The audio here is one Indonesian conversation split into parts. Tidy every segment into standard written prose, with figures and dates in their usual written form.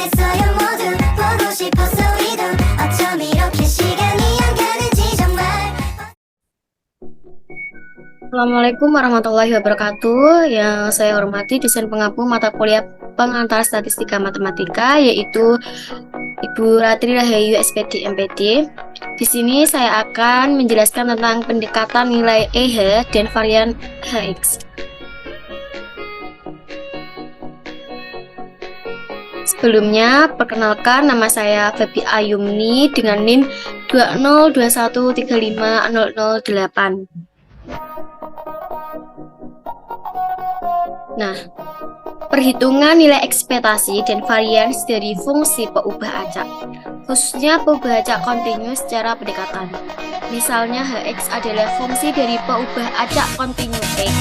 있어요 모두 보고 싶었어 우리도 어쩜 이렇게 시간이 안 가는지 정말. Assalamualaikum warahmatullahi wabarakatuh. Yang saya hormati dosen pengampu mata kuliah pengantar statistika matematika yaitu Ibu Ratri Rahayu SPD MPD. Di sini saya akan menjelaskan tentang pendekatan nilai EH dan varian HX. Sebelumnya, perkenalkan nama saya Febi Ayumni dengan NIM 202135008. Nah, perhitungan nilai ekspektasi dan varians dari fungsi peubah acak, khususnya peubah acak kontinu secara pendekatan. Misalnya Hx adalah fungsi dari peubah acak kontinu X.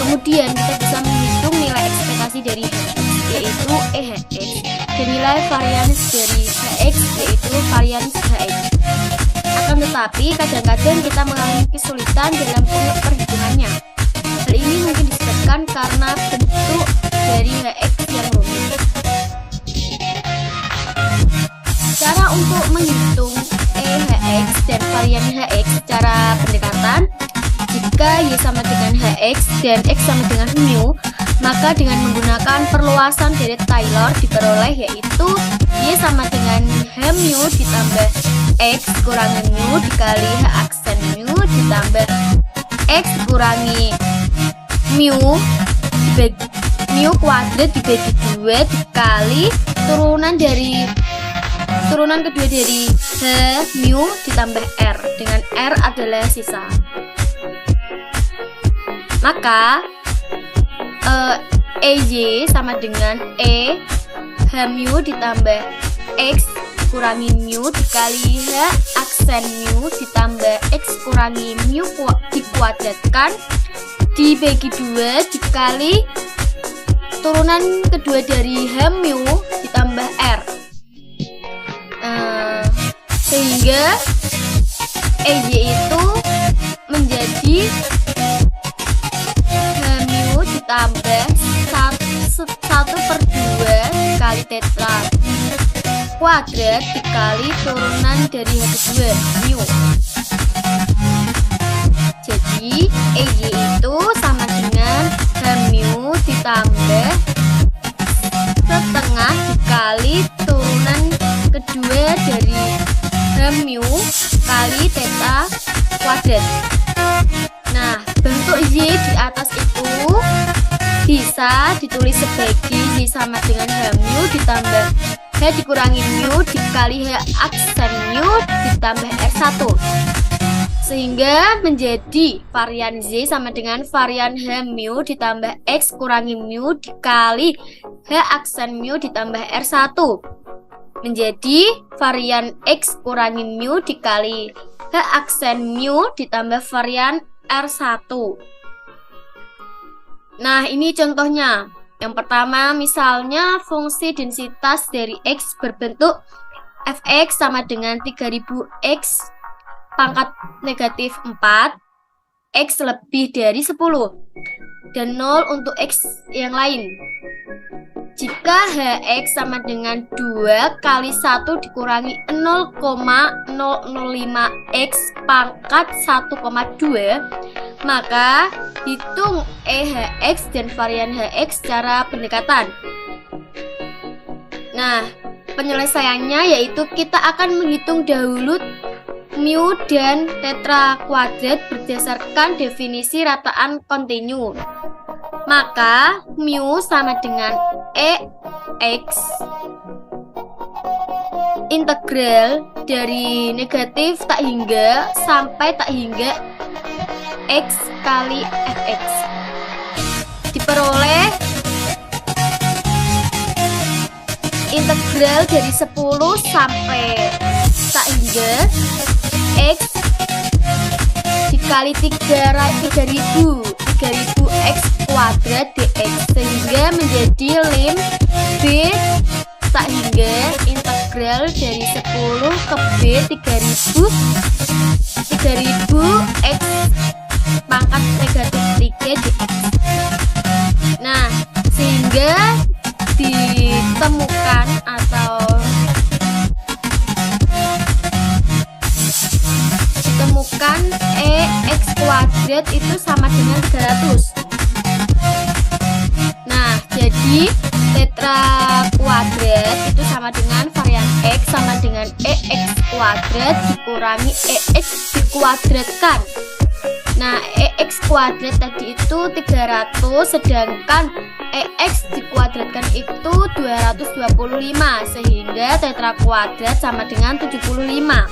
Kemudian kita bisa menghitung nilai ekspektasi dari Hx, yaitu EHx, dan nilai varians dari Hx, yaitu varians Hx. Akan tetapi, kadang-kadang kita mengalami kesulitan dalam perhitungannya. Hal ini mungkin disebabkan karena bentuk dari Hx yang rumit. Cara untuk menghitung EHx dan varian Hx secara pendekatan, jika Y sama dengan Hx dan X sama dengan mu, maka dengan menggunakan perluasan dari Taylor diperoleh yaitu Y sama dengan H mu ditambah X kurangi mu dikali H aksen mu ditambah X kurangi mu kuadrat dibagi 2 dikali turunan kedua dari H mu ditambah R, dengan R adalah sisa. Maka EY sama dengan E H mu ditambah X kurangi mu dikali H aksen mu ditambah X kurangi mu dikuadratkan dibagi 2 dikali turunan kedua dari H mu ditambah R, sehingga EY itu menjadi H mu ditambah 1/2 kali tetra kuadrat dikali turunan dari H2 mu. Jadi EY itu sama dengan H mu ditambah setengah dikali turunan kedua dari H mu kali theta kuadrat. Nah, bentuk Y di atas itu bisa ditulis sebagai Y sama dengan H mu ditambah H dikurangi mu dikali H aksen mu ditambah R1, sehingga menjadi varian Z sama dengan varian H mu ditambah X kurangi mu dikali H aksen mu ditambah R1, menjadi varian X kurangi mu dikali H aksen mu ditambah varian R1. Nah, ini contohnya. Yang pertama, misalnya fungsi densitas dari X berbentuk fx sama dengan 3000x pangkat negatif 4, X lebih dari 10, dan 0 untuk X yang lain. Jika Hx sama dengan 2 kali 1 dikurangi 0,005x pangkat 1,2, maka hitung EHx dan varian Hx secara pendekatan. Nah, penyelesaiannya yaitu kita akan menghitung dahulu mu dan tetra kuadrat berdasarkan definisi rataan kontinu. Maka mu sama dengan EX integral dari negatif tak hingga sampai tak hingga X kali fx diperoleh integral dari 10 sampai tak hingga X dikali 3000 X kuadrat dx, sehingga menjadi lim B tak hingga integral dari 10 ke B 3000 X pangkat negatif 3 dx. Nah, sehingga di ditemukan atau EX kuadrat itu sama dengan 300. Nah, jadi tetra kuadrat itu sama dengan varian X sama dengan EX kuadrat dikurangi EX dikuadratkan. Nah, EX kuadrat tadi itu 300, sedangkan EX dikuadratkan itu 225, sehingga tetra kuadrat sama dengan 75.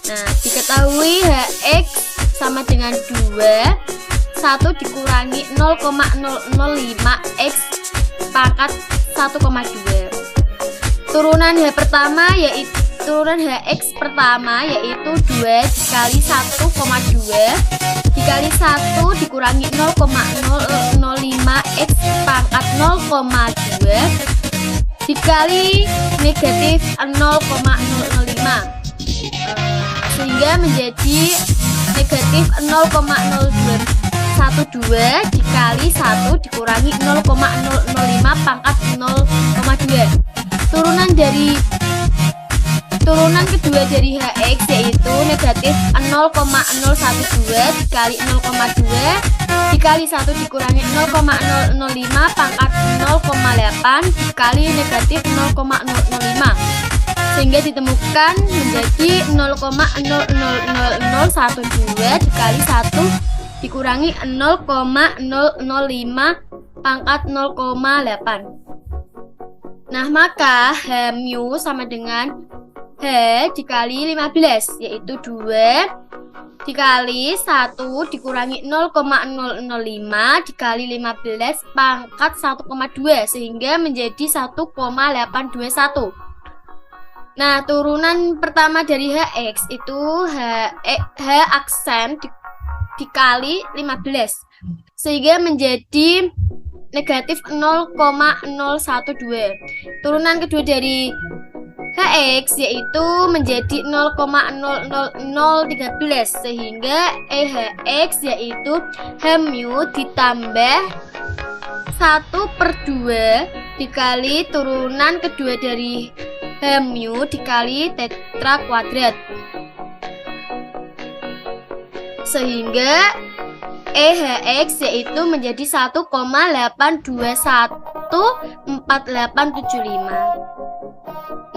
Nah, diketahui HX sama dengan 2, 1 dikurangi 0,005 X pangkat 1,2. Turunan H pertama yaitu turunan HX pertama yaitu 2 dikali 1,2 dikali 1 dikurangi 0,005 X pangkat 0,2 dikali negatif 0,005, sehingga menjadi negatif 0,012 dikali 1 dikurangi 0,005 pangkat 0,2. Turunan kedua dari HX yaitu negatif 0,012 dikali 0,2 dikali 1 dikurangi 0,005 pangkat 0,8 dikali negatif 0,005, sehingga ditemukan menjadi 0,00012 dikali 1 dikurangi 0,005 pangkat 0,8. Nah, maka H mu sama dengan H dikali 15, yaitu 2 dikali 1 dikurangi 0,005 dikali 15 pangkat 1,2, sehingga menjadi 1,821. Nah, turunan pertama dari HX itu H aksen dikali 15, sehingga menjadi negatif 0,012. Turunan kedua dari HX yaitu menjadi 0,00013, sehingga EHX yaitu H mu ditambah 1/2 dikali turunan kedua dari H mu dikali tetra kuadrat, sehingga EHX yaitu menjadi 1,8214875.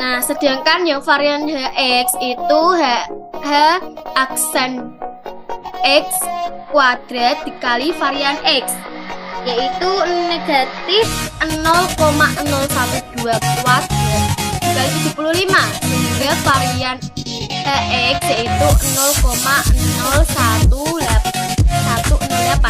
Nah, sedangkan yang varian HX itu H aksen X kuadrat dikali varian X yaitu negatif 0,012 kuadrat dikali 75, sehingga varian HX yaitu 0,018.